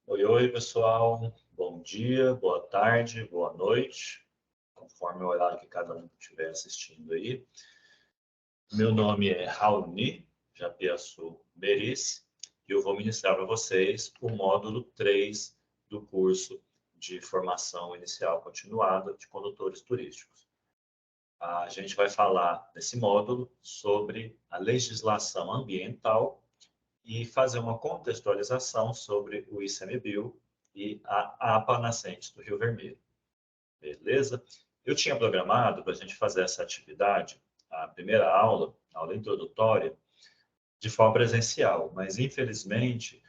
Oi, oi, pessoal. Bom dia, boa tarde, boa noite, conforme o horário que cada um estiver assistindo aí. Meu nome é Raoni Japiaçu Beris e eu vou ministrar para vocês o módulo 3 do curso de formação inicial continuada de condutores turísticos. A gente vai falar nesse módulo sobre a legislação ambiental e fazer uma contextualização sobre o ICMBio e a APA Nascentes do Rio Vermelho. Beleza? Eu tinha programado para a gente fazer essa atividade, a primeira aula, a aula introdutória, de forma presencial, mas infelizmente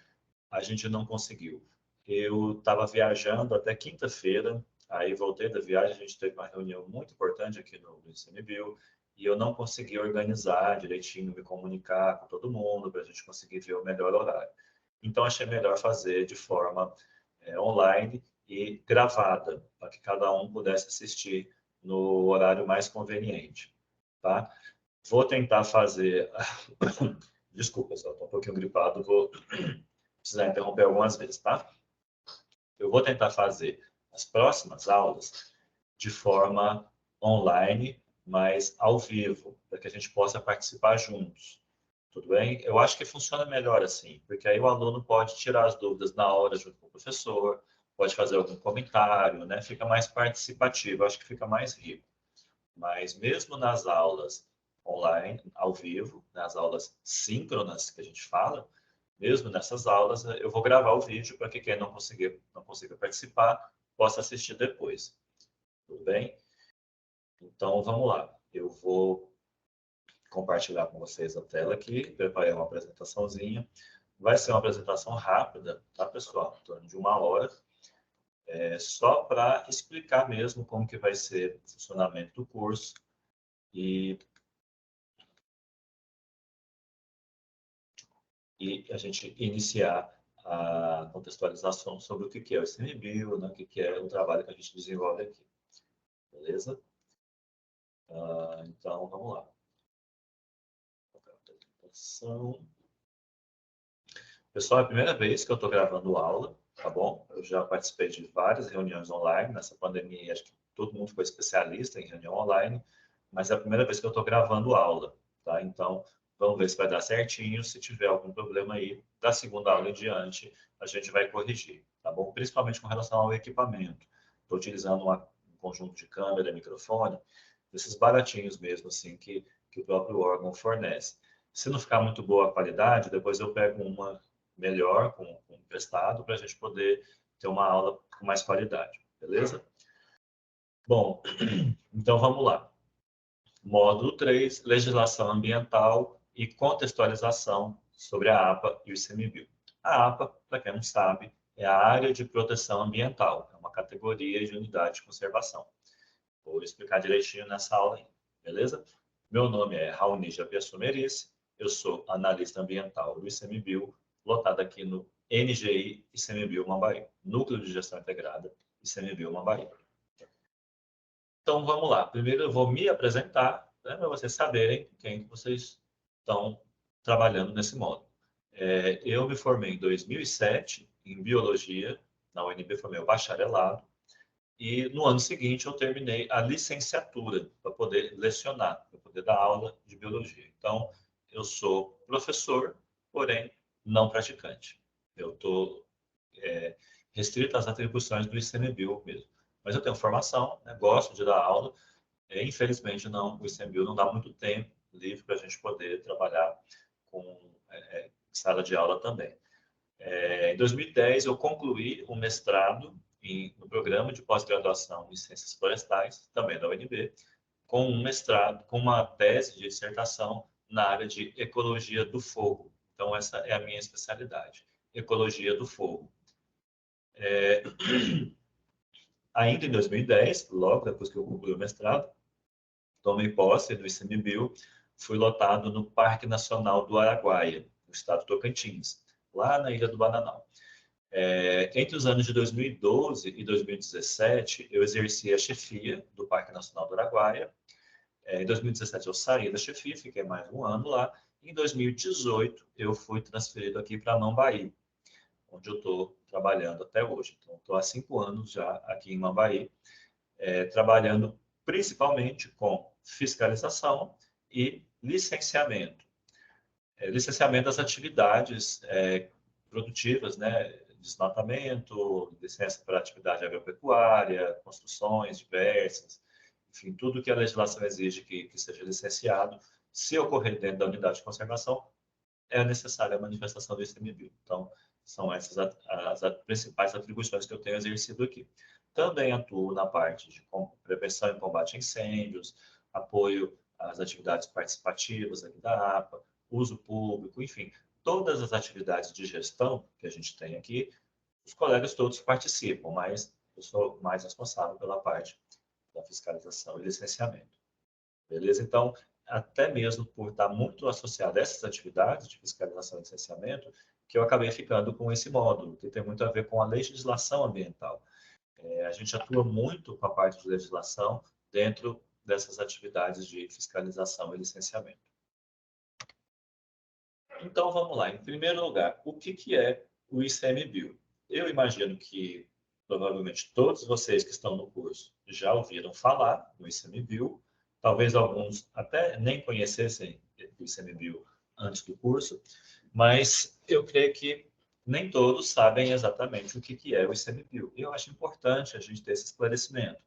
a gente não conseguiu. Eu estava viajando até quinta-feira, aí voltei da viagem, a gente teve uma reunião muito importante aqui no ICMBio, e eu não consegui organizar direitinho, me comunicar com todo mundo, para a gente conseguir ver o melhor horário. Então, achei melhor fazer de forma online e gravada, para que cada um pudesse assistir no horário mais conveniente. Tá? Vou tentar fazer. Desculpa, só estou um pouquinho gripado, vou precisar interromper algumas vezes, tá? Eu vou tentar fazer as próximas aulas de forma online, mas ao vivo, para que a gente possa participar juntos. Tudo bem? Eu acho que funciona melhor assim, porque aí o aluno pode tirar as dúvidas na hora junto com o professor, pode fazer algum comentário, né? Fica mais participativo, acho que fica mais rico. Mas mesmo nas aulas online, ao vivo, nas aulas síncronas que a gente fala, mesmo nessas aulas, eu vou gravar o vídeo para que quem não consiga participar possa assistir depois. Tudo bem? Então, vamos lá. Eu vou compartilhar com vocês a tela aqui, preparei uma apresentaçãozinha. Vai ser uma apresentação rápida, tá, pessoal? Em torno de 1 hora. Só para explicar mesmo como que vai ser o funcionamento do curso e a gente iniciar a contextualização sobre o que é o ICMBio, né, o que é o trabalho que a gente desenvolve aqui. Beleza? Então, vamos lá. Apresentação. Pessoal, é a primeira vez que eu estou gravando aula, tá bom? Eu já participei de várias reuniões online nessa pandemia, acho que todo mundo foi especialista em reunião online, mas é a primeira vez que eu estou gravando aula, tá? Então, vamos ver se vai dar certinho. Se tiver algum problema aí, da segunda aula em diante, a gente vai corrigir, tá bom? Principalmente com relação ao equipamento. Estou utilizando um conjunto de câmera, microfone, desses baratinhos mesmo, assim, que o próprio órgão fornece. Se não ficar muito boa a qualidade, depois eu pego uma melhor, com emprestado, para a gente poder ter uma aula com mais qualidade, beleza? Bom, então vamos lá. Módulo 3, legislação ambiental e contextualização sobre a APA e o ICMBio. A APA, para quem não sabe, é a Área de Proteção Ambiental, é uma categoria de unidade de conservação. Vou explicar direitinho nessa aula aí, beleza? Meu nome é Raoni Japiaçu Merice, eu sou analista ambiental do ICMBio, lotado aqui no NGI ICMBio Mambaí, Núcleo de Gestão Integrada ICMBio Mambaí. Então, vamos lá. Primeiro eu vou me apresentar, né, para vocês saberem quem vocês estão trabalhando nesse módulo. Eu me formei em 2007 em Biologia, na UNB formei o bacharelado, e no ano seguinte eu terminei a licenciatura para poder lecionar, para poder dar aula de Biologia. Então, eu sou professor, porém não praticante. Eu estou restrito às atribuições do ICMBio mesmo. Mas eu tenho formação, né, gosto de dar aula. Infelizmente, não, o ICMBio não dá muito tempo livre para a gente poder trabalhar com sala de aula também. Em 2010, eu concluí um mestrado no programa de pós-graduação em Ciências Florestais, também da UNB, com um mestrado, com uma tese de dissertação na área de Ecologia do Fogo. Então, essa é a minha especialidade, Ecologia do Fogo. Ainda em 2010, logo depois que eu concluí o mestrado, tomei posse do ICMBio, fui lotado no Parque Nacional do Araguaia, no estado de Tocantins, lá na Ilha do Bananal. Entre os anos de 2012 e 2017, eu exerci a chefia do Parque Nacional do Araguaia. Em 2017, eu saí da chefia, fiquei mais um ano lá. Em 2018, eu fui transferido aqui para Mambaí. onde eu estou trabalhando até hoje. Então, estou há 5 anos já aqui em Mambaí, trabalhando principalmente com fiscalização e licenciamento. Licenciamento das atividades produtivas, né? Desmatamento, licença para atividade agropecuária, construções diversas, enfim, tudo que a legislação exige que seja licenciado, se ocorrer dentro da unidade de conservação, é necessária a manifestação do ICMBio. Então, são essas as principais atribuições que eu tenho exercido aqui. Também atuo na parte de prevenção e combate a incêndios, apoio às atividades participativas aqui da APA, uso público, enfim, todas as atividades de gestão que a gente tem aqui, os colegas todos participam, mas eu sou mais responsável pela parte da fiscalização e licenciamento. Beleza? Então, até mesmo por estar muito associado a essas atividades de fiscalização e licenciamento, que eu acabei ficando com esse módulo, que tem muito a ver com a legislação ambiental. A gente atua muito com a parte de legislação dentro dessas atividades de fiscalização e licenciamento. Então, vamos lá. Em primeiro lugar, o que é o ICMBio? Eu imagino que provavelmente todos vocês que estão no curso já ouviram falar do ICMBio, talvez alguns até nem conhecessem o ICMBio antes do curso, mas eu creio que nem todos sabem exatamente o que é o ICMBio. E eu acho importante a gente ter esse esclarecimento.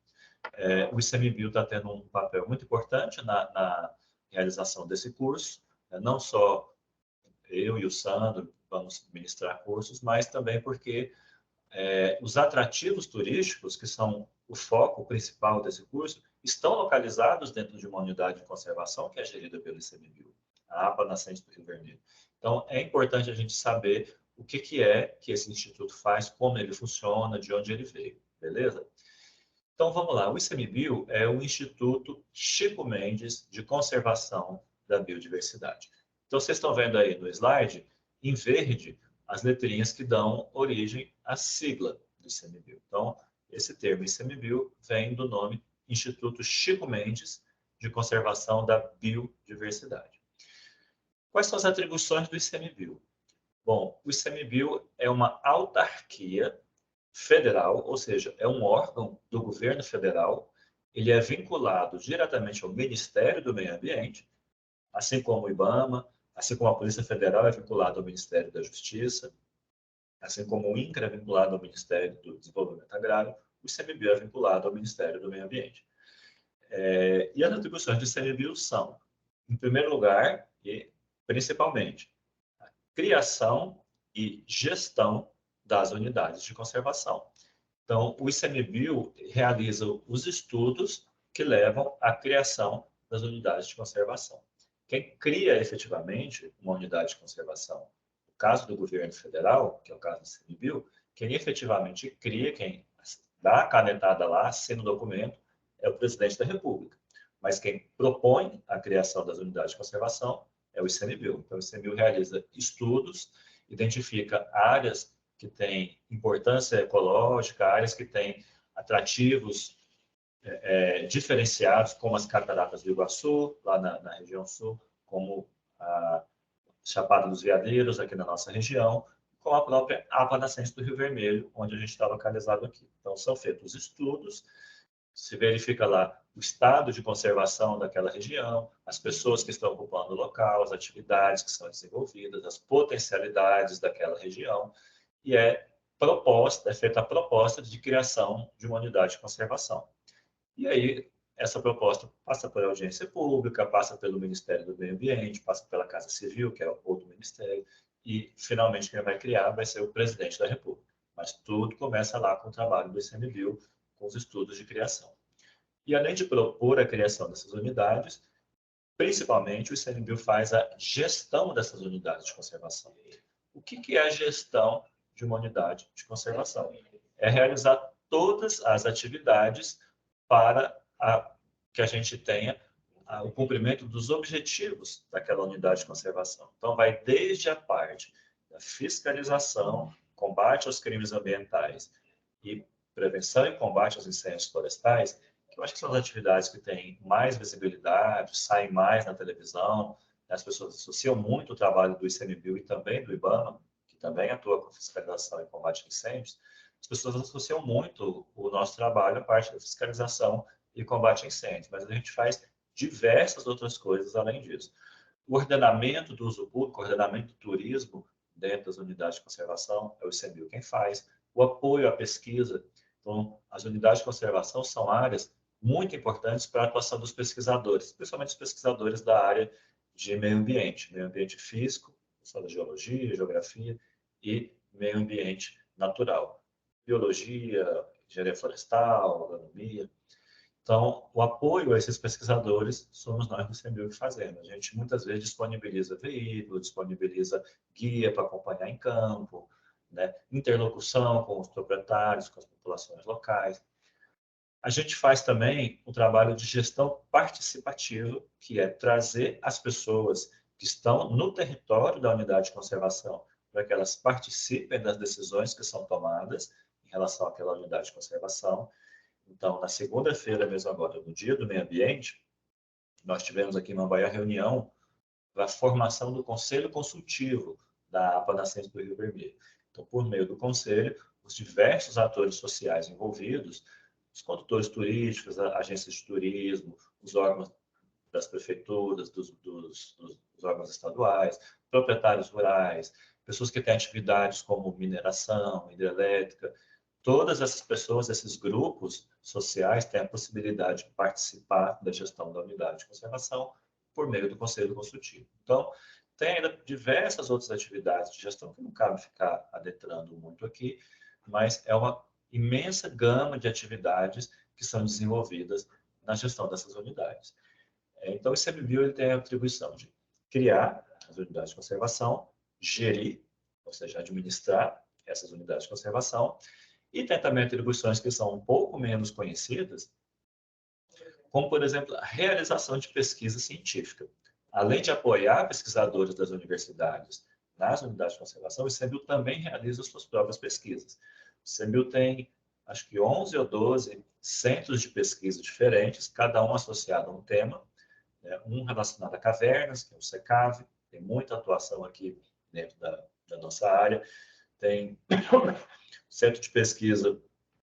O ICMBio está tendo um papel muito importante na realização desse curso, não só eu e o Sandro vamos ministrar cursos, mas também porque os atrativos turísticos, que são o foco principal desse curso, estão localizados dentro de uma unidade de conservação que é gerida pelo ICMBio, a APA Nascente do Rio Vermelho. Então, é importante a gente saber o que é que esse instituto faz, como ele funciona, de onde ele veio, beleza? Então, vamos lá. O ICMBio é o Instituto Chico Mendes de Conservação da Biodiversidade. Então, vocês estão vendo aí no slide, em verde, as letrinhas que dão origem à sigla do ICMBio. Então, esse termo ICMBio vem do nome Instituto Chico Mendes de Conservação da Biodiversidade. Quais são as atribuições do ICMBio? Bom, o ICMBio é uma autarquia federal, ou seja, é um órgão do governo federal. Ele é vinculado diretamente ao Ministério do Meio Ambiente, assim como o IBAMA, assim como a Polícia Federal é vinculada ao Ministério da Justiça, assim como o INCRA é vinculado ao Ministério do Desenvolvimento Agrário, o ICMBio é vinculado ao Ministério do Meio Ambiente. E as atribuições do ICMBio são, em primeiro lugar, e principalmente, a criação e gestão das unidades de conservação. Então, o ICMBio realiza os estudos que levam à criação das unidades de conservação. Quem cria efetivamente uma unidade de conservação, no caso do governo federal, que é o caso do ICMBio, quem efetivamente cria, quem dá a canetada lá, assina o documento, é o presidente da República. Mas quem propõe a criação das unidades de conservação é o ICMBio. Então, o ICMBio realiza estudos, identifica áreas que têm importância ecológica, áreas que têm atrativos diferenciados, como as cataratas do Iguaçu, lá na região sul, como a Chapada dos Veadeiros, aqui na nossa região, com a própria APA Nascente do Rio Vermelho, onde a gente está localizado aqui. Então, são feitos estudos, se verifica lá o estado de conservação daquela região, as pessoas que estão ocupando o local, as atividades que são desenvolvidas, as potencialidades daquela região, e é feita a proposta de criação de uma unidade de conservação. E aí, essa proposta passa por audiência pública, passa pelo Ministério do Meio Ambiente, passa pela Casa Civil, que é outro ministério, e, finalmente, quem vai criar vai ser o presidente da República. Mas tudo começa lá com o trabalho do ICMBio, com os estudos de criação. E, além de propor a criação dessas unidades, principalmente, o ICMBio faz a gestão dessas unidades de conservação. O que é a gestão de uma unidade de conservação? É realizar todas as atividades para que a gente tenha o cumprimento dos objetivos daquela unidade de conservação. Então, vai desde a parte da fiscalização, combate aos crimes ambientais e prevenção e combate aos incêndios florestais, que eu acho que são as atividades que têm mais visibilidade, saem mais na televisão, as pessoas associam muito o trabalho do ICMBio e também do IBAMA, que também atua com fiscalização e combate a incêndios, as pessoas associam muito o nosso trabalho à parte da fiscalização e combate a incêndios, mas a gente faz diversas outras coisas além disso. O ordenamento do uso público, o ordenamento do turismo dentro das unidades de conservação, é o ICMBio quem faz. O apoio à pesquisa, então, as unidades de conservação são áreas muito importantes para a atuação dos pesquisadores, principalmente os pesquisadores da área de meio ambiente físico, da geologia, geografia e meio ambiente natural. Biologia, engenharia florestal, agronomia. Então, o apoio a esses pesquisadores somos nós do ICMBio que fazemos. A gente muitas vezes disponibiliza veículo, disponibiliza guia para acompanhar em campo, né? Interlocução com os proprietários, com as populações locais. A gente faz também um trabalho de gestão participativa, que é trazer as pessoas que estão no território da unidade de conservação para que elas participem das decisões que são tomadas em relação àquela unidade de conservação. Então, na segunda-feira mesmo agora, no Dia do Meio Ambiente, nós tivemos aqui em Mambaia a reunião para a formação do Conselho Consultivo da APA Nascentes do Rio Vermelho. Então, por meio do Conselho, os diversos atores sociais envolvidos, os condutores turísticos, agências de turismo, os órgãos das prefeituras, dos órgãos estaduais, proprietários rurais, pessoas que têm atividades como mineração, hidrelétrica, todas essas pessoas, esses grupos sociais têm a possibilidade de participar da gestão da unidade de conservação por meio do Conselho Consultivo. Então, tem ainda diversas outras atividades de gestão que não cabe ficar adentrando muito aqui, mas é uma imensa gama de atividades que são desenvolvidas na gestão dessas unidades. Então, o ICMBio ele tem a atribuição de criar as unidades de conservação, gerir, ou seja, administrar essas unidades de conservação, e tem também atribuições que são um pouco menos conhecidas, como, por exemplo, a realização de pesquisa científica. Além de apoiar pesquisadores das universidades nas unidades de conservação, o ICMBio também realiza suas próprias pesquisas. O ICMBio tem, acho que 11 ou 12 centros de pesquisa diferentes, cada um associado a um tema, né? Um relacionado a cavernas, que é o SECAV, tem muita atuação aqui dentro da nossa área. Tem centro de pesquisa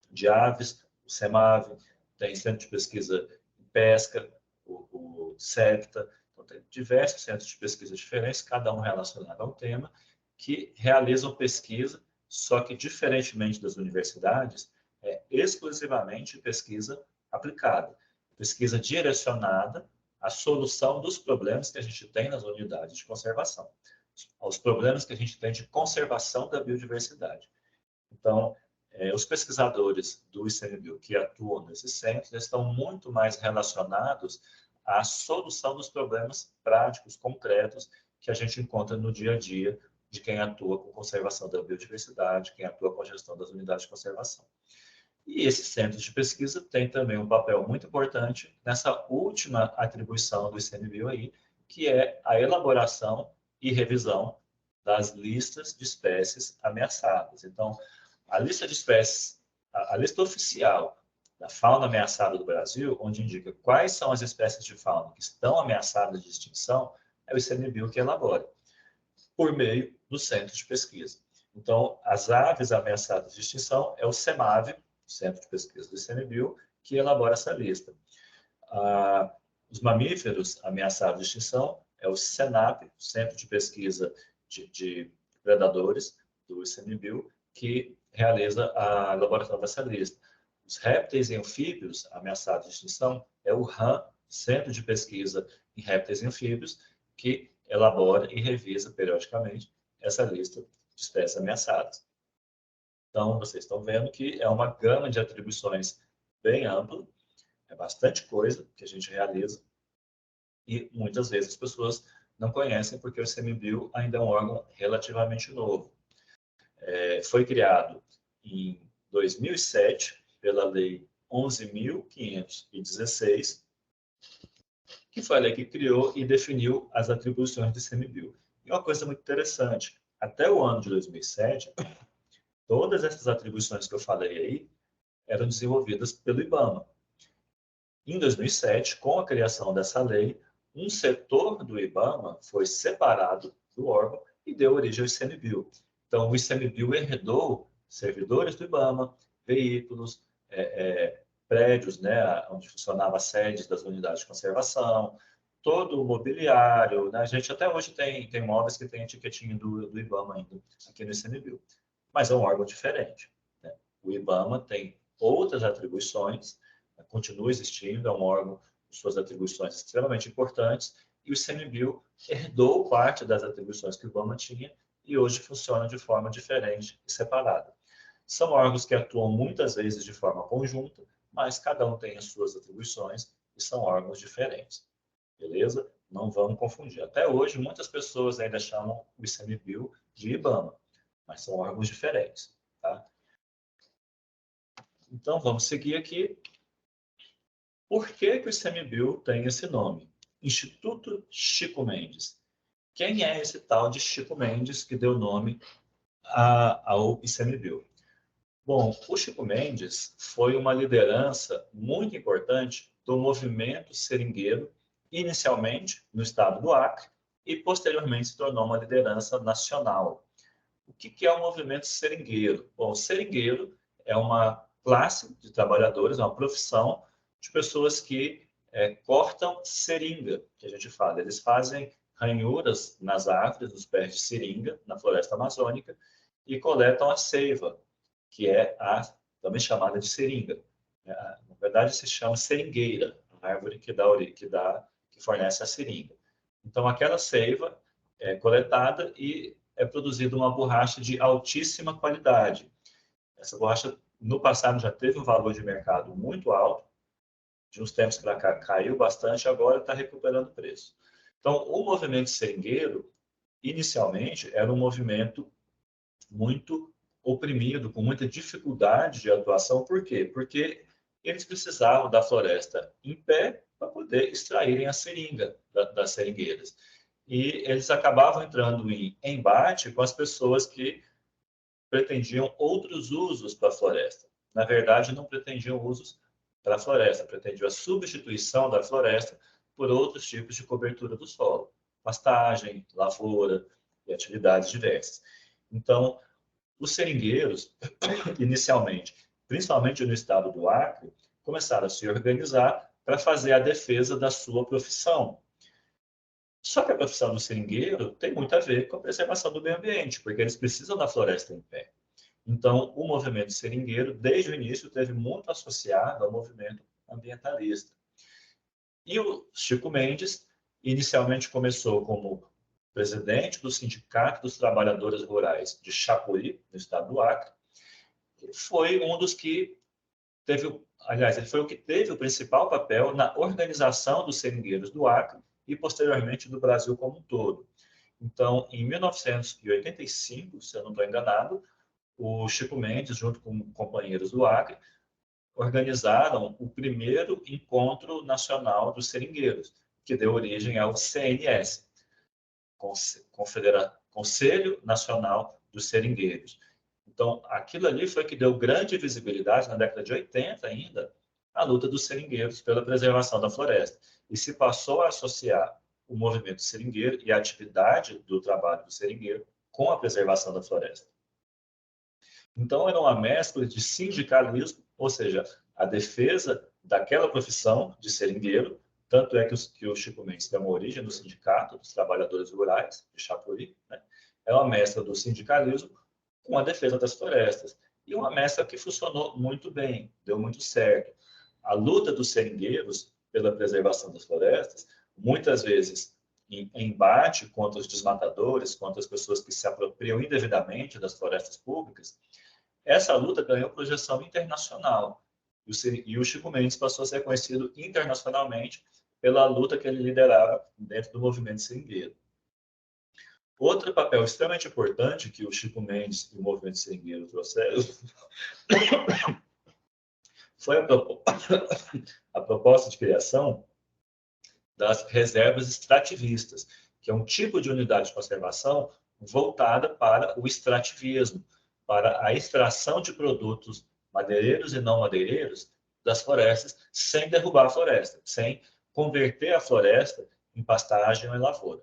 de aves, o CEMAVE, tem centro de pesquisa em pesca, o CEPTA, então tem diversos centros de pesquisa diferentes, cada um relacionado a um tema, que realizam pesquisa, só que diferentemente das universidades, é exclusivamente pesquisa aplicada, pesquisa direcionada à solução dos problemas que a gente tem nas unidades de conservação, aos problemas que a gente tem de conservação da biodiversidade. Então, os pesquisadores do ICMBio que atuam nesses centros estão muito mais relacionados à solução dos problemas práticos, concretos, que a gente encontra no dia a dia de quem atua com conservação da biodiversidade, quem atua com a gestão das unidades de conservação. E esses centros de pesquisa têm também um papel muito importante nessa última atribuição do ICMBio aí, que é a elaboração e revisão das listas de espécies ameaçadas. Então, a lista de espécies, a lista oficial da fauna ameaçada do Brasil, onde indica quais são as espécies de fauna que estão ameaçadas de extinção, é o ICMBio que elabora, por meio do centro de pesquisa. Então, as aves ameaçadas de extinção é o CEMAVE, Centro de Pesquisa do ICMBio, que elabora essa lista. Os mamíferos ameaçados de extinção é o CENAP, Centro de Pesquisa de Predadores do ICMBio, que realiza a elaboração dessa lista. Os répteis e anfíbios ameaçados de extinção é o RAM, Centro de Pesquisa em Répteis e Anfíbios, que elabora e revisa periodicamente essa lista de espécies ameaçadas. Então, vocês estão vendo que é uma gama de atribuições bem ampla, é bastante coisa que a gente realiza, e muitas vezes as pessoas não conhecem porque o ICMBio ainda é um órgão relativamente novo. Foi criado em 2007 pela Lei 11.516, que foi a lei que criou e definiu as atribuições do ICMBio. E uma coisa muito interessante, até o ano de 2007, todas essas atribuições que eu falei aí eram desenvolvidas pelo IBAMA. Em 2007, com a criação dessa lei, um setor do IBAMA foi separado do órgão e deu origem ao ICMBio. Então, o ICMBio herdou servidores do IBAMA, veículos, prédios, né, onde funcionava as sedes das unidades de conservação, todo o mobiliário, né? A gente até hoje tem imóveis que tem etiquetinho do IBAMA ainda aqui no ICMBio, mas é um órgão diferente, né? O IBAMA tem outras atribuições, né, continua existindo, é um órgão com suas atribuições extremamente importantes, e o ICMBio herdou parte das atribuições que o IBAMA tinha e hoje funciona de forma diferente e separada. São órgãos que atuam muitas vezes de forma conjunta, mas cada um tem as suas atribuições e são órgãos diferentes. Beleza? Não vamos confundir. Até hoje, muitas pessoas ainda chamam o ICMBio de IBAMA, mas são órgãos diferentes. Tá? Então, vamos seguir aqui. Por que o ICMBio tem esse nome? Instituto Chico Mendes. Quem é esse tal de Chico Mendes que deu nome ao ICMBio? Bom, o Chico Mendes foi uma liderança muito importante do movimento seringueiro, inicialmente no estado do Acre, e posteriormente se tornou uma liderança nacional. O que é o movimento seringueiro? Bom, o seringueiro é uma classe de trabalhadores, uma profissão de pessoas que cortam seringa, que a gente fala. Eles fazem ranhuras nas árvores, nos pés de seringa, na floresta amazônica, e coletam a seiva, que é também chamada de seringa. Na verdade, se chama seringueira, a árvore que fornece a seringa. Então, aquela seiva é coletada e é produzida uma borracha de altíssima qualidade. Essa borracha, no passado, já teve um valor de mercado muito alto, de uns tempos para cá caiu bastante, agora está recuperando o preço. Então, o movimento seringueiro, inicialmente, era um movimento muito oprimido, com muita dificuldade de atuação. Por quê? Porque eles precisavam da floresta em pé para poder extraírem a seringa das seringueiras. E eles acabavam entrando em embate com as pessoas que pretendiam outros usos para a floresta. Na verdade, não pretendiam usos para a floresta, pretendiam a substituição da floresta por outros tipos de cobertura do solo, pastagem, lavoura e atividades diversas. Então, os seringueiros, inicialmente, principalmente no estado do Acre, começaram a se organizar para fazer a defesa da sua profissão. Só que a profissão do seringueiro tem muito a ver com a preservação do meio ambiente, porque eles precisam da floresta em pé. Então, o movimento seringueiro, desde o início, teve muito associado ao movimento ambientalista. E o Chico Mendes, inicialmente começou como presidente do Sindicato dos Trabalhadores Rurais de Chapuri, no estado do Acre. Ele foi um dos que teve, aliás, ele foi o que teve o principal papel na organização dos seringueiros do Acre e, posteriormente, do Brasil como um todo. Então, em 1985, se eu não estou enganado, o Chico Mendes, junto com companheiros do Acre, organizaram o primeiro Encontro Nacional dos Seringueiros, que deu origem ao CNS, Conselho Nacional dos Seringueiros. Então, aquilo ali foi que deu grande visibilidade, na década de 80 ainda, à luta dos seringueiros pela preservação da floresta. E se passou a associar o movimento seringueiro e a atividade do trabalho do seringueiro com a preservação da floresta. Então, era uma mescla de sindicalismo, ou seja, a defesa daquela profissão de seringueiro, tanto é que o Chico Mendes tem uma origem no Sindicato dos Trabalhadores Rurais de Chapuri, né? É uma mescla do sindicalismo com a defesa das florestas. E uma mescla que funcionou muito bem, deu muito certo. A luta dos seringueiros pela preservação das florestas, muitas vezes em embate contra os desmatadores, contra as pessoas que se apropriam indevidamente das florestas públicas, essa luta ganhou projeção internacional. E o Chico Mendes passou a ser conhecido internacionalmente pela luta que ele liderava dentro do movimento seringueiro. Outro papel extremamente importante que o Chico Mendes e o movimento seringueiro trouxeram foi a proposta de criação das reservas extrativistas, que é um tipo de unidade de conservação voltada para o extrativismo, para a extração de produtos madeireiros e não madeireiros das florestas, sem derrubar a floresta, sem converter a floresta em pastagem ou em lavoura.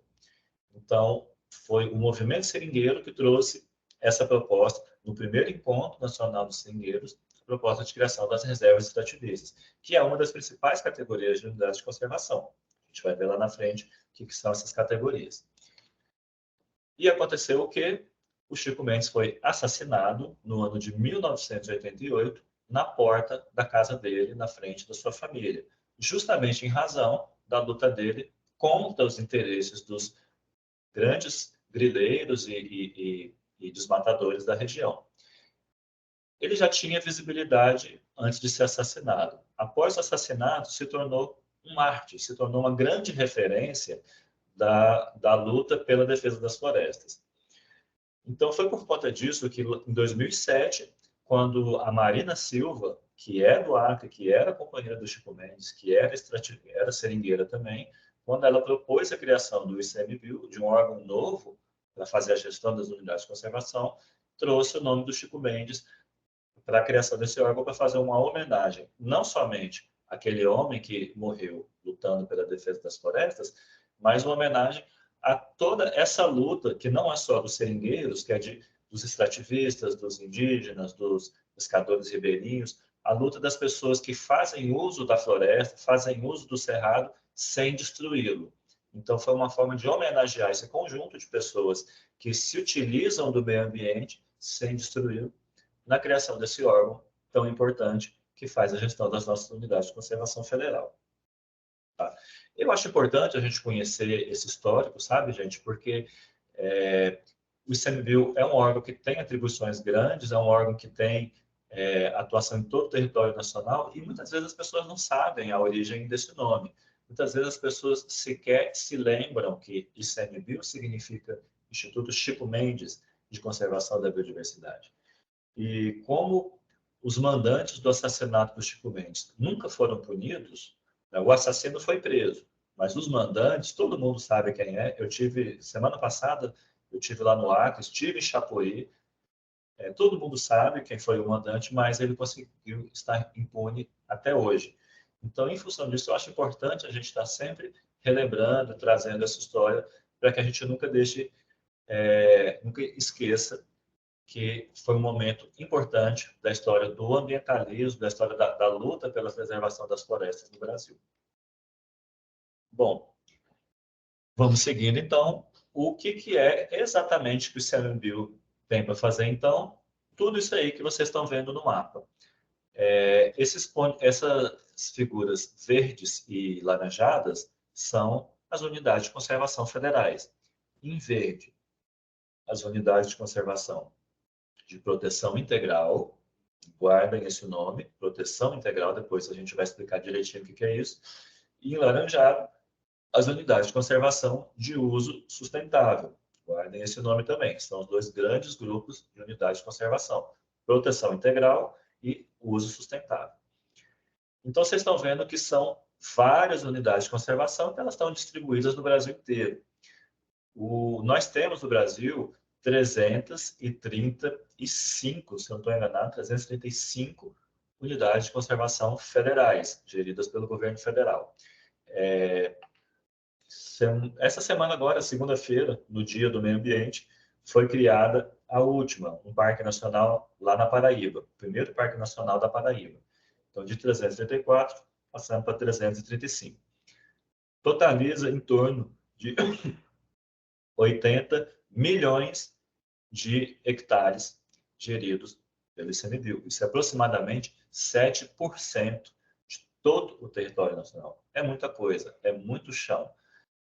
Então, foi o movimento seringueiro que trouxe essa proposta, no primeiro Encontro Nacional dos Seringueiros, a proposta de criação das reservas extrativistas, que é uma das principais categorias de unidades de conservação. A gente vai ver lá na frente o que são essas categorias. E aconteceu o quê? O Chico Mendes foi assassinado no ano de 1988, na porta da casa dele, na frente da sua família, justamente em razão da luta dele contra os interesses dos grandes grileiros e desmatadores da região. Ele já tinha visibilidade antes de ser assassinado. Após o assassinato, se tornou um mártir, se tornou uma grande referência da luta pela defesa das florestas. Então, foi por conta disso que, em 2007, quando a Marina Silva, que é do Acre, que era companheira do Chico Mendes, que era seringueira também, quando ela propôs a criação do ICMBio, de um órgão novo para fazer a gestão das unidades de conservação, trouxe o nome do Chico Mendes para a criação desse órgão para fazer uma homenagem, não somente àquele homem que morreu lutando pela defesa das florestas, mas uma homenagem a toda essa luta, que não é só dos seringueiros, que é dos extrativistas, dos indígenas, dos pescadores ribeirinhos, a luta das pessoas que fazem uso da floresta, fazem uso do cerrado, sem destruí-lo. Então, foi uma forma de homenagear esse conjunto de pessoas que se utilizam do meio ambiente sem destruí-lo, na criação desse órgão tão importante que faz a gestão das nossas unidades de conservação federal. Tá? Eu acho importante a gente conhecer esse histórico, sabe, gente? Porque o ICMBio é um órgão que tem atribuições grandes, é um órgão que tem atuação em todo o território nacional e muitas vezes as pessoas não sabem a origem desse nome. Muitas vezes as pessoas sequer se lembram que ICMBio significa Instituto Chico Mendes de Conservação da Biodiversidade. E como os mandantes do assassinato do Chico Mendes nunca foram punidos, né, o assassino foi preso, mas os mandantes, todo mundo sabe quem é. Semana passada, eu tive lá no Acre, estive em Chapoí, todo mundo sabe quem foi o mandante, mas ele conseguiu estar impune até hoje. Então, em função disso, eu acho importante a gente estar sempre relembrando, trazendo essa história, para que a gente nunca nunca esqueça que foi um momento importante da história do ambientalismo, da história da luta pela preservação das florestas no Brasil. Bom, vamos seguindo, então. O que é exatamente que o ICMBio tem para fazer, então? Tudo isso aí que vocês estão vendo no mapa. Essas figuras verdes e laranjadas são as unidades de conservação federais. Em verde, as unidades de conservação de proteção integral, guardem esse nome, proteção integral, depois a gente vai explicar direitinho o que é isso. E em laranjado, as unidades de conservação de uso sustentável. Guardem esse nome também. São os dois grandes grupos de unidades de conservação. Proteção integral e uso sustentável. Então, vocês estão vendo que são várias unidades de conservação que elas estão distribuídas no Brasil inteiro. Nós temos no Brasil 335, se eu não estou enganado, 335 unidades de conservação federais, geridas pelo governo federal. Essa semana agora, segunda-feira, no Dia do Meio Ambiente, foi criada a última, um parque nacional lá na Paraíba, o primeiro parque nacional da Paraíba. Então, de 334, passando para 335. Totaliza em torno de 80 milhões de hectares geridos pelo ICMBio. Isso é aproximadamente 7% de todo o território nacional. É muita coisa, é muito chão.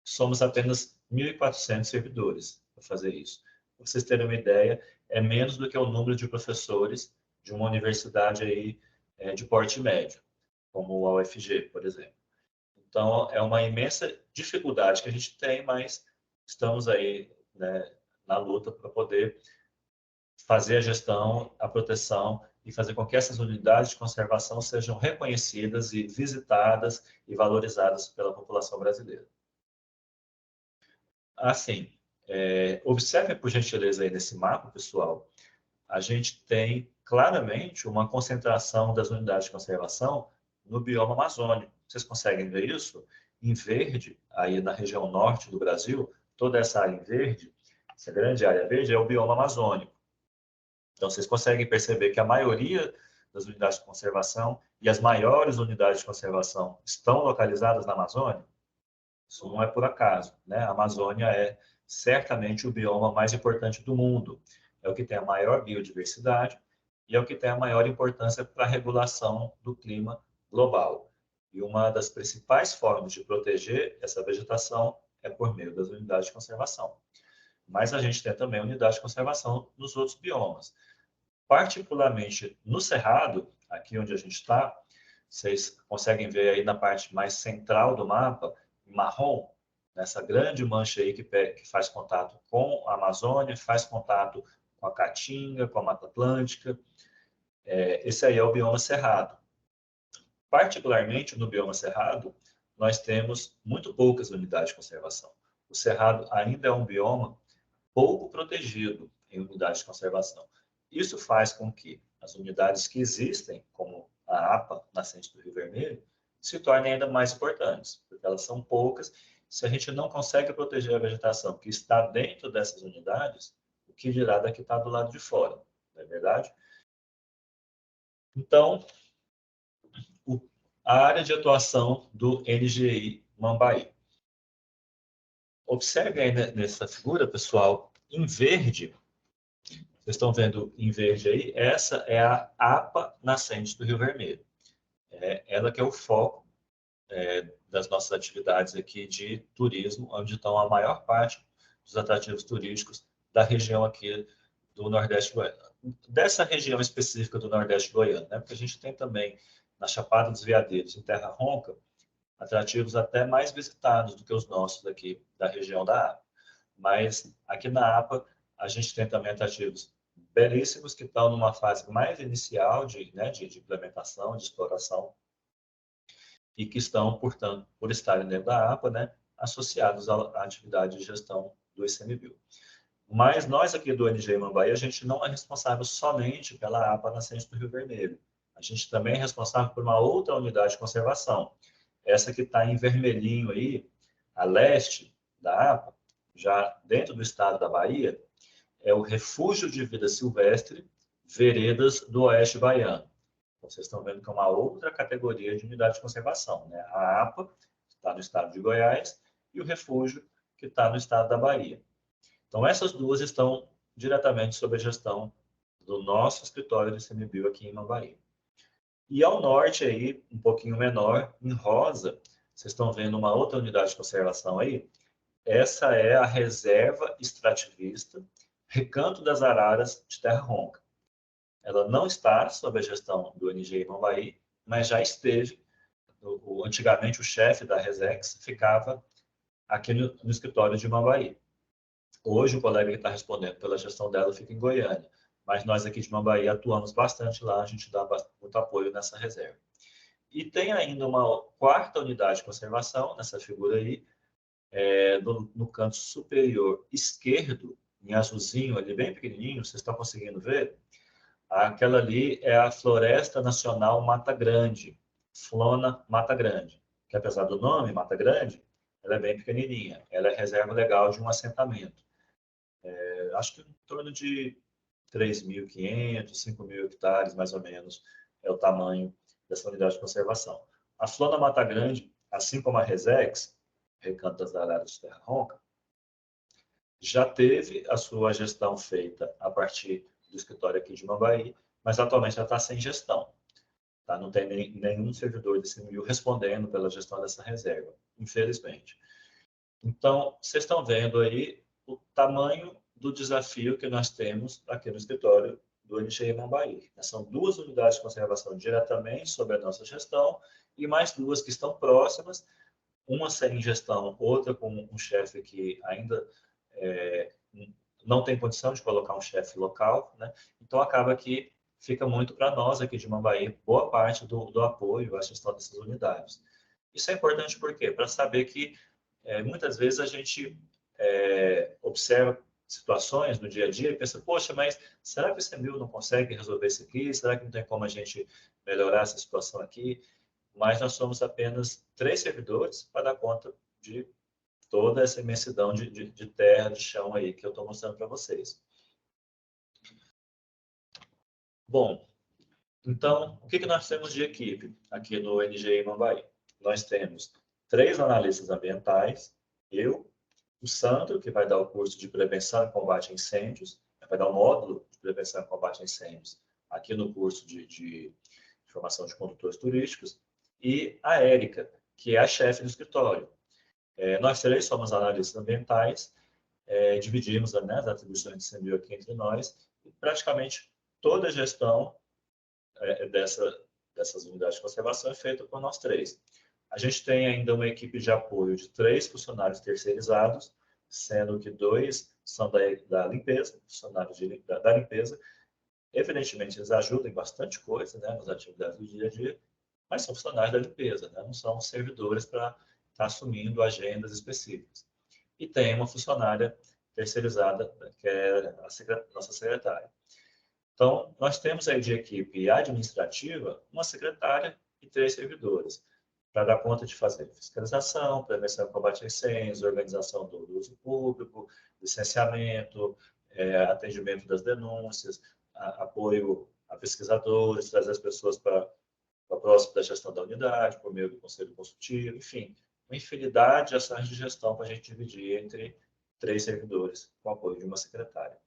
Somos apenas 1.400 servidores para fazer isso. Para vocês terem uma ideia, é menos do que o número de professores de uma universidade aí, de porte médio, como a UFG, por exemplo. Então, é uma imensa dificuldade que a gente tem, mas estamos aí, né, na luta para poder fazer a gestão, a proteção e fazer com que essas unidades de conservação sejam reconhecidas e visitadas e valorizadas pela população brasileira. Assim, observe por gentileza aí nesse mapa, pessoal, a gente tem claramente uma concentração das unidades de conservação no bioma amazônico. Vocês conseguem ver isso? Em verde, aí na região norte do Brasil, toda essa área em verde, essa grande área verde é o bioma amazônico. Então, vocês conseguem perceber que a maioria das unidades de conservação e as maiores unidades de conservação estão localizadas na Amazônia? Isso não é por acaso, né? A Amazônia é certamente o bioma mais importante do mundo. É o que tem a maior biodiversidade e é o que tem a maior importância para a regulação do clima global. E uma das principais formas de proteger essa vegetação é por meio das unidades de conservação. Mas a gente tem também unidades de conservação nos outros biomas. Particularmente no Cerrado, aqui onde a gente está, vocês conseguem ver aí na parte mais central do mapa, em marrom, nessa grande mancha aí que faz contato com a Amazônia, faz contato com a Caatinga, com a Mata Atlântica. Esse aí é o bioma Cerrado. Particularmente no bioma Cerrado, nós temos muito poucas unidades de conservação. O Cerrado ainda é um bioma pouco protegido em unidades de conservação. Isso faz com que as unidades que existem, como a APA, nascente do Rio Vermelho, se tornem ainda mais importantes, porque elas são poucas. Se a gente não consegue proteger a vegetação que está dentro dessas unidades, o que dirá da que está do lado de fora, não é verdade? Então, a área de atuação do NGI Mambaí. Observe aí nessa figura, pessoal, em verde. Vocês estão vendo em verde aí? Essa é a APA nascente do Rio Vermelho. Ela que é o foco das nossas atividades aqui de turismo, onde estão a maior parte dos atrativos turísticos da região aqui do Nordeste Goiano. Dessa região específica do Nordeste Goiano, né? Porque a gente tem também na Chapada dos Veadeiros, em Terra Ronca, atrativos até mais visitados do que os nossos aqui da região da APA. Mas aqui na APA, a gente tem também atrativos belíssimos que estão numa fase mais inicial de implementação, de exploração, e que estão, portanto, por estarem dentro da APA, né, associados à atividade de gestão do ICMBio. Mas nós aqui do NGI Mambaí, a gente não é responsável somente pela APA nascente do Rio Vermelho. A gente também é responsável por uma outra unidade de conservação. Essa que está em vermelhinho aí, a leste da APA, já dentro do estado da Bahia, é o Refúgio de Vida Silvestre Veredas do Oeste Baiano. Então, vocês estão vendo que é uma outra categoria de unidade de conservação, né? A APA, que está no estado de Goiás, e o refúgio, que está no estado da Bahia. Então, essas duas estão diretamente sob a gestão do nosso escritório de ICMBio aqui em Mambaí. E ao norte, aí, um pouquinho menor, em rosa, vocês estão vendo uma outra unidade de conservação aí. Essa é a Reserva Extrativista Recanto das Araras de Terra Ronca. Ela não está sob a gestão do NGI Mambaí, mas já esteve. Antigamente, o chefe da Resex ficava aqui no escritório de Mambaí. Hoje, o colega que está respondendo pela gestão dela fica em Goiânia, mas nós aqui de Mambaí atuamos bastante lá, a gente dá muito apoio nessa reserva. E tem ainda uma quarta unidade de conservação, nessa figura aí, no canto superior esquerdo, em azulzinho, ali bem pequenininho, vocês estão conseguindo ver? Aquela ali é a Floresta Nacional Mata Grande, Flona Mata Grande, que apesar do nome, Mata Grande, ela é bem pequenininha. Ela é reserva legal de um assentamento. Acho que em torno de 3.500, 5.000 hectares, mais ou menos, é o tamanho dessa unidade de conservação. A Flona Mata Grande, assim como a Resex, Recanto das Araras de Terra Ronca, já teve a sua gestão feita a partir do escritório aqui de Mambaí, mas atualmente já está sem gestão. Tá? Não tem nenhum servidor desse ICMBio respondendo pela gestão dessa reserva, infelizmente. Então, vocês estão vendo aí o tamanho do desafio que nós temos aqui no escritório do NGI Mambaí. São duas unidades de conservação diretamente sob a nossa gestão e mais duas que estão próximas, uma sem gestão, outra com um chefe que ainda não tem condição de colocar um chefe local, né? Então acaba que fica muito para nós aqui de Mambaí boa parte do apoio à gestão dessas unidades. Isso é importante por quê? Para saber que muitas vezes a gente observa situações no dia a dia e pensa, poxa, mas será que o ICMBio não consegue resolver isso aqui? Será que não tem como a gente melhorar essa situação aqui? Mas nós somos apenas 3 servidores para dar conta de toda essa imensidão de terra, de chão aí que eu estou mostrando para vocês. Bom, então, o que nós temos de equipe aqui no NGI Mambaí? Nós temos 3 analistas ambientais, eu, o Sandro, que vai dar o curso de prevenção e combate a incêndios, vai dar o módulo de prevenção e combate a incêndios aqui no curso de formação de condutores turísticos, e a Érica, que é a chefe do escritório. Nós 3 somos analistas ambientais, dividimos, né, as atribuições de CMBio aqui entre nós, e praticamente toda a gestão dessas unidades de conservação é feita por nós 3. A gente tem ainda uma equipe de apoio de 3 funcionários terceirizados, sendo que 2 são da limpeza, funcionários da limpeza. Evidentemente, eles ajudam em bastante coisa, né, nas atividades do dia a dia, mas são funcionários da limpeza, né, não são servidores para estar assumindo agendas específicas. E tem uma funcionária terceirizada, que é a nossa secretária. Então, nós temos aí de equipe administrativa uma secretária e 3 servidores, para dar conta de fazer fiscalização, prevenção e combate a incêndios, organização do uso público, licenciamento, atendimento das denúncias, apoio a pesquisadores, trazer as pessoas para próximo da gestão da unidade, por meio do conselho consultivo, enfim, uma infinidade de ações de gestão para a gente dividir entre 3 servidores, com apoio de uma secretária.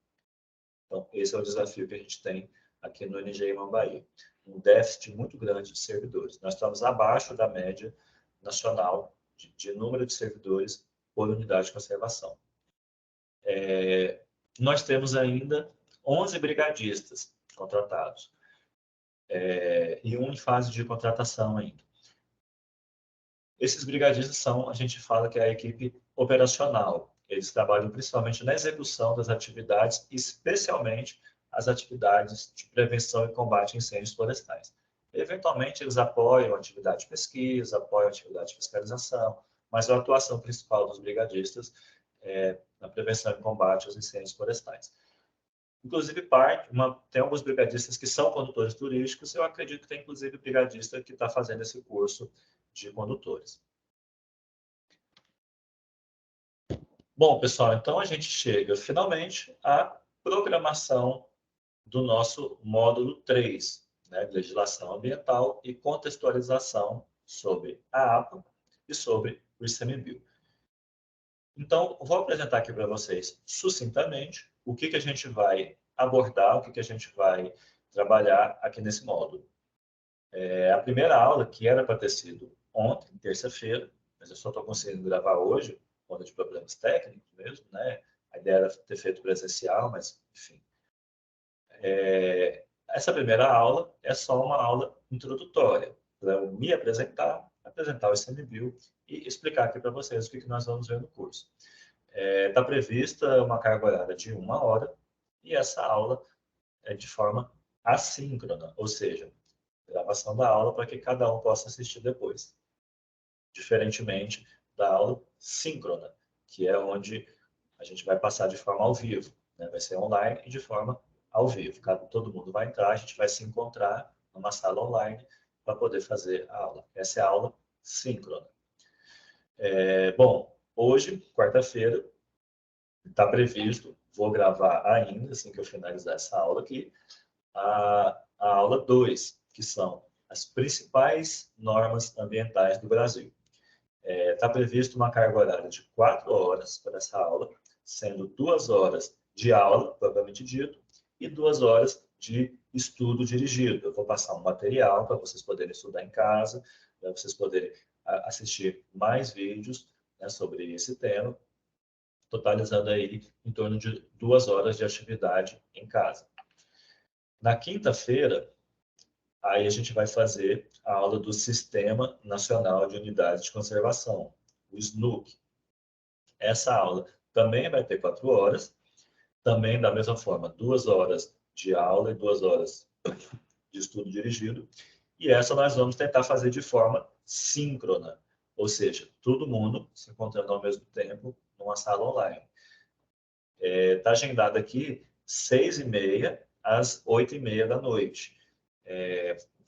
Então, esse é o desafio que a gente tem aqui no NGI Mambaí. Um déficit muito grande de servidores. Nós estamos abaixo da média nacional de número de servidores por unidade de conservação. Nós temos ainda 11 brigadistas contratados e um em fase de contratação ainda. Esses brigadistas são, a gente fala que é a equipe operacional. Eles trabalham principalmente na execução das atividades, especialmente as atividades de prevenção e combate a incêndios florestais. Eventualmente, eles apoiam a atividade de pesquisa, apoiam a atividade de fiscalização, mas a atuação principal dos brigadistas é na prevenção e combate aos incêndios florestais. Inclusive, tem alguns brigadistas que são condutores turísticos, eu acredito que tem, inclusive, brigadista que está fazendo esse curso de condutores. Bom, pessoal, então a gente chega finalmente à programação do nosso módulo 3, né, legislação ambiental e contextualização sobre a APA e sobre o ICMBio. Então, vou apresentar aqui para vocês, sucintamente, o que a gente vai abordar, o que a gente vai trabalhar aqui nesse módulo. A primeira aula, que era para ter sido ontem, terça-feira, mas eu só estou conseguindo gravar hoje, por conta de problemas técnicos mesmo, né? A ideia era ter feito presencial, mas, enfim. Essa primeira aula é só uma aula introdutória, para eu me apresentar o ICMBio e explicar aqui para vocês o que nós vamos ver no curso. Está prevista uma carga horária de 1 hora e essa aula é de forma assíncrona, ou seja, gravação da aula para que cada um possa assistir depois. Diferentemente da aula síncrona, que é onde a gente vai passar de forma ao vivo, né? Vai ser online e de forma ao vivo. Todo mundo vai entrar, a gente vai se encontrar numa sala online para poder fazer a aula. Essa é a aula síncrona. Bom, hoje, quarta-feira, está previsto, vou gravar ainda, assim que eu finalizar essa aula aqui, a aula 2, que são as principais normas ambientais do Brasil. Está previsto uma carga horária de 4 horas para essa aula, sendo 2 horas de aula, propriamente dito, e 2 horas de estudo dirigido. Eu vou passar um material para vocês poderem estudar em casa, para vocês poderem assistir mais vídeos, né, sobre esse tema, totalizando aí em torno de 2 horas de atividade em casa. Na quinta-feira, aí a gente vai fazer a aula do Sistema Nacional de Unidades de Conservação, o SNUC. Essa aula também vai ter 4 horas, também da mesma forma, 2 horas de aula e 2 horas de estudo dirigido, e essa nós vamos tentar fazer de forma síncrona, ou seja, todo mundo se encontrando ao mesmo tempo numa sala online. Está agendado aqui 6h30 às 8h30 da noite.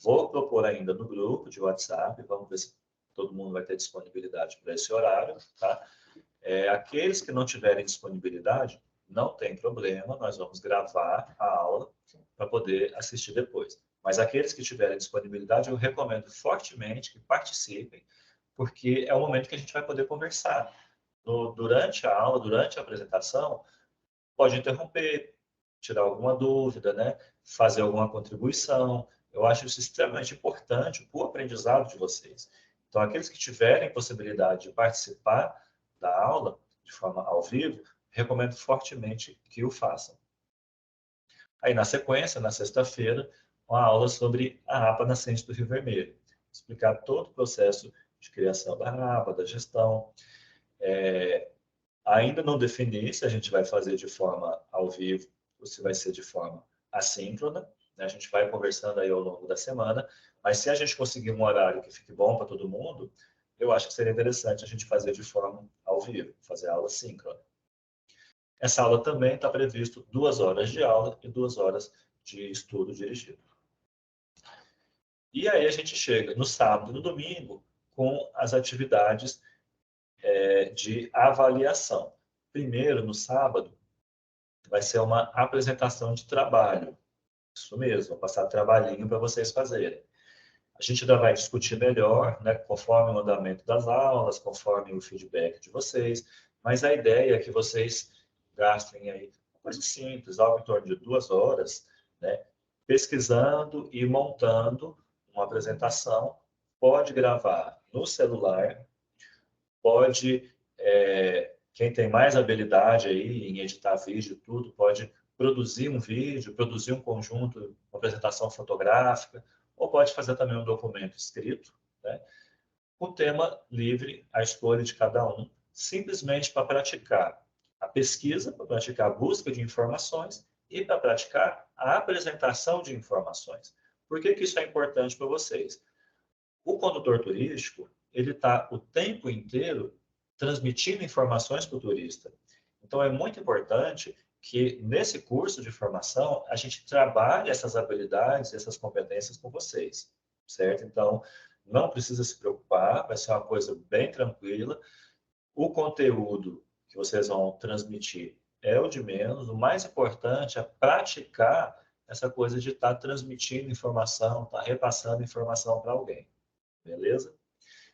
Vou propor ainda no grupo de WhatsApp, vamos ver se todo mundo vai ter disponibilidade para esse horário, tá? Aqueles que não tiverem disponibilidade, não tem problema, nós vamos gravar a aula para poder assistir depois. Mas aqueles que tiverem disponibilidade, eu recomendo fortemente que participem, porque é o momento que a gente vai poder conversar. Durante a aula, durante a apresentação, pode interromper, tirar alguma dúvida, né? Fazer alguma contribuição. Eu acho isso extremamente importante para o aprendizado de vocês. Então, aqueles que tiverem possibilidade de participar da aula de forma ao vivo, recomendo fortemente que o façam. Aí, na sequência, na sexta-feira, uma aula sobre a APA Nascente do Rio Vermelho. Explicar todo o processo de criação da APA, da gestão. Ainda não defini se a gente vai fazer de forma ao vivo ou se vai ser de forma assíncrona, né? A gente vai conversando aí ao longo da semana, mas se a gente conseguir um horário que fique bom para todo mundo, eu acho que seria interessante a gente fazer de forma ao vivo, fazer aula síncrona. Essa aula também está previsto 2 horas de aula e 2 horas de estudo dirigido. E aí a gente chega no sábado e no domingo com as atividades de avaliação. Primeiro, no sábado, vai ser uma apresentação de trabalho. Isso mesmo, vou passar trabalhinho para vocês fazerem. A gente ainda vai discutir melhor, né, conforme o andamento das aulas, conforme o feedback de vocês, mas a ideia é que vocês gastem aí uma coisa simples, algo em torno de 2 horas, né, pesquisando e montando uma apresentação. Pode gravar no celular, pode, quem tem mais habilidade aí em editar vídeo e tudo, pode produzir um vídeo, produzir um conjunto, uma apresentação fotográfica, ou pode fazer também um documento escrito, né? O tema livre, a escolha de cada um, simplesmente para praticar a pesquisa, para praticar a busca de informações e para praticar a apresentação de informações. Por que isso é importante para vocês? O condutor turístico, ele está o tempo inteiro transmitindo informações para o turista. Então, é muito importante que nesse curso de formação a gente trabalhe essas habilidades, essas competências com vocês, certo? Então, não precisa se preocupar, vai ser uma coisa bem tranquila. O conteúdo que vocês vão transmitir é o de menos. O mais importante é praticar essa coisa de estar transmitindo informação, estar repassando informação para alguém. Beleza?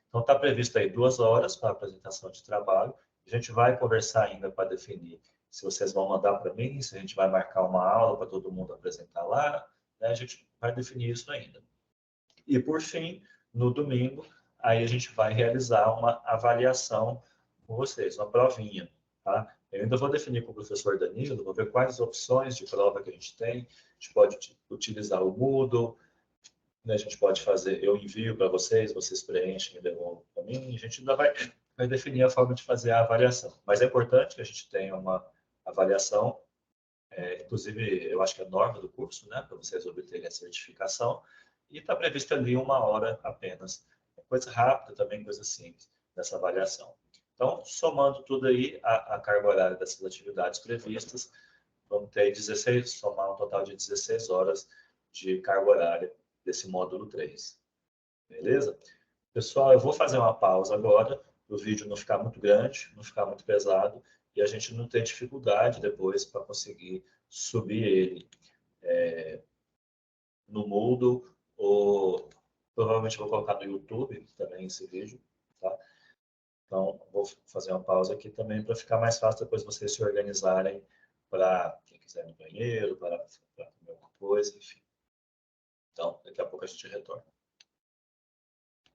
Então, está previsto aí 2 horas para a apresentação de trabalho. A gente vai conversar ainda para definir se vocês vão mandar para mim, se a gente vai marcar uma aula para todo mundo apresentar lá. Né? A gente vai definir isso ainda. E, por fim, no domingo, aí a gente vai realizar uma avaliação com vocês, uma provinha. Tá? Eu ainda vou definir com o professor Danilo, vou ver quais opções de prova que a gente tem. A gente pode utilizar o Moodle, né? A gente pode fazer, eu envio para vocês, vocês preenchem e devolvem para mim, a gente ainda vai definir a forma de fazer a avaliação. Mas é importante que a gente tenha uma avaliação, inclusive eu acho que é norma do curso, né, para vocês obterem a certificação, e está prevista ali 1 hora apenas. Coisa rápida também, coisa simples, dessa avaliação. Então, somando tudo aí, a carga horária dessas atividades previstas, vamos ter 16, somar um total de 16 horas de carga horária desse módulo 3. Beleza? Pessoal, eu vou fazer uma pausa agora, para o vídeo não ficar muito grande, não ficar muito pesado, e a gente não ter dificuldade depois para conseguir subir ele no Moodle, ou provavelmente vou colocar no YouTube também esse vídeo, tá? Então, vou fazer uma pausa aqui também para ficar mais fácil depois vocês se organizarem para quem quiser ir no banheiro, para comer alguma coisa, enfim. Então, daqui a pouco a gente retorna.